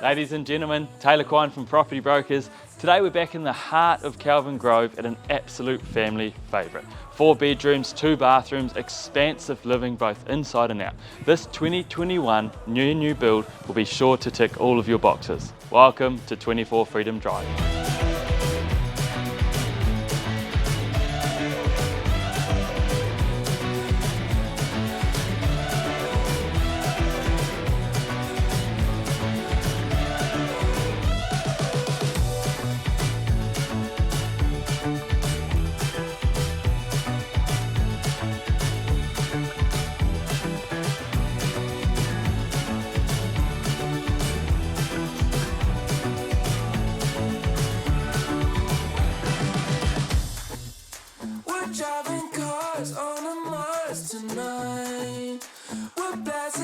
Ladies and gentlemen, Taylor Quine from Property Brokers. Today we're back in the heart of Kelvin Grove at an absolute family favourite. 4 bedrooms, 2 bathrooms, expansive living both inside and out. This 2021 new build will be sure to tick all of your boxes. Welcome to 24 Freedom Drive. Driving cars on a Mars tonight. We're blasting